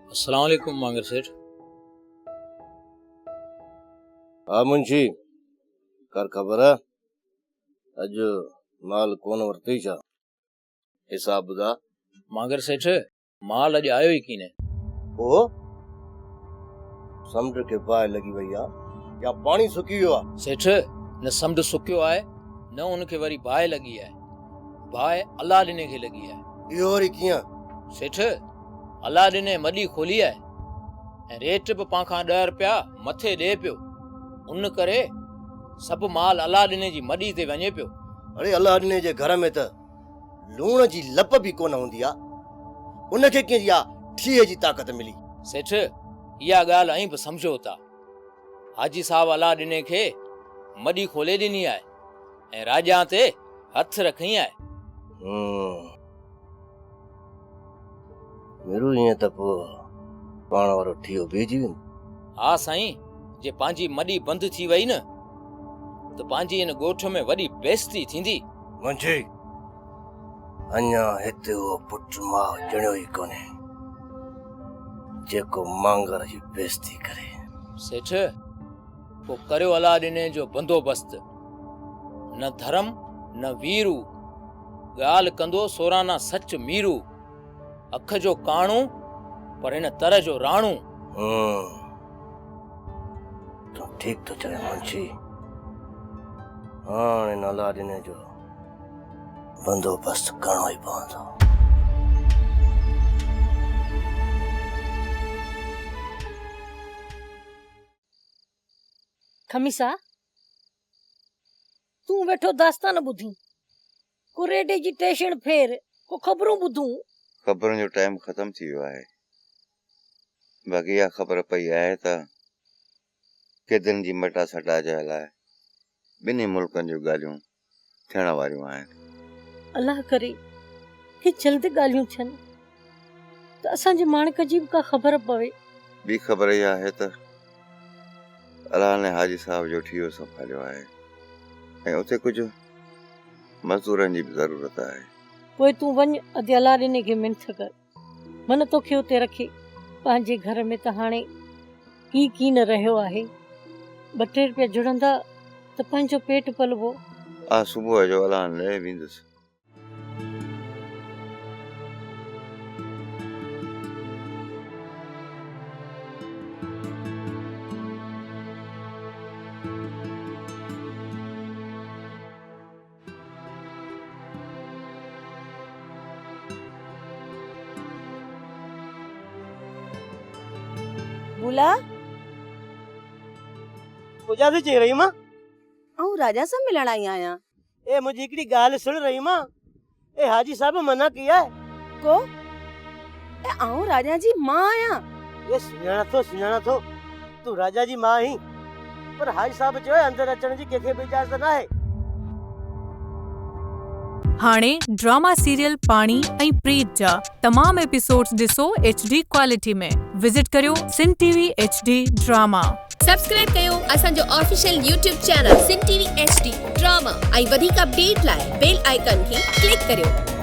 अस्सलाम वालेकुम मांगर सेठ। हाँ मुंशी, कर खबर है? अज माल कोन वरती छा? हिसाब बुधा। मांगर सेठ, माल अज आयो ही कीने। ओ समुंड के पाए लगी वई आ या पानी सुकी वियो आ? सेठ, न समुंड सुकियो आहे न उनखे वरी बाहि लगी आहे। बाहि अलाह ॾिने खे लगी आहे। इहो वरी कीअं? सेठ, अलाह ॾिने मॾी खोली आहे ऐं रेट बि पाखां 10 रुपया मथे ॾे पियो। उन करे सभु माल अलाह ॾिने जी मॾी ते वञे पियो। अरे अलाह ॾिने जे घर में त लूण जी लप भी कोन हूंदी आ, उनखे कीअं या ठीअ जी ताक़त मिली? सेठ, इहा ॻाल्हि ऐं बि सम्झो था। हाजी साहब अलाह ॾिने खे मॾी खोले ॾिनी आहे ऐं राजा ते हथ रखई आहे। मेरू ईअं त पोइ पाण वारो ठीओ बीजी वेंदो। हा साईं, जे पंहिंजी मॾी बंदि थी वई न त पंहिंजी इन ॻोठ में वॾी बेइज़ती थींदी। मुंशी, अञा हिते उहो पुट मां ॼणियो ई कोन्हे जेको मांगर जी बेइज़ती करे। सेठ, पोइ करियो अलाह ॾिने जो बंदोबस्त। न धर्म न वीरू, ॻाल्हि कंदो सोराना सच मीरू। अख जो काणू पर हिन तरह जो राणू। तूं ठीक तो चवे मुंशी। हाणे इन अलाह ॾिने जो बंदोबस्त करणो ई पवंदो। खमीसा, तू वेठो दास्तान ॿुधी, को रेडियो जी टेशन फेर, को ख़बरूं ॿुधूं। ख़बरुनि जो टाइम ख़त्म थी वियो आहे। बाक़ी इहा ख़बर पई आहे त केतिरनि जी मटा सटा जे हलाए ॿिन्ही मुल्कनि जूं ॻाल्हियूं थियण वारियूं आहिनि। अल्लाह करे कि जल्द ॻाल्हियूं थियनि त असांजे माणिक जी बि का ख़बर पवे। ॿी ख़बर इहा आहे त अलाह ने हाजी साहब जो ठीओ संभालियो आहे ऐं उते कुझु मज़दूरनि जी बि ज़रूरत आहे। पोइ तूं वञ, अधु अलाह ॾिने खे मिनथ कर, मन तोखे उते रखे। पंहिंजे घर में त हाणे की न रहियो आहे। 2-3 रुपया जुड़ंदा त पंहिंजो पेट पलवो। सुबुह जो अलाह ले वेंदुसि। बुला पूजा से चे रही मां। आऊं राजा से मिलण आई आया। ए मुझे एकड़ी गाल सुन रही मां। ए हाजी साहब मना किया है को ए आऊं राजा जी मां आया। ये सुञाणा थो तू राजा जी मां ही, पर हाजी साहब जो अंदर अचण जी केखे भी इजाजत ना है। हाणे ड्रामा सीरियल पाणी ऐं प्रीत जा तमाम एपिसोड्स ॾिसो HD क्वालिटी में। विजिट करियो सिन TV HD ड्रामा। सब्सक्राइब कयो असांजो ऑफिशियल YouTube चैनल सिन TV HD ड्रामा ऐं वधीक अपडेट लाइ बेल आइकन खे क्लिक करियो।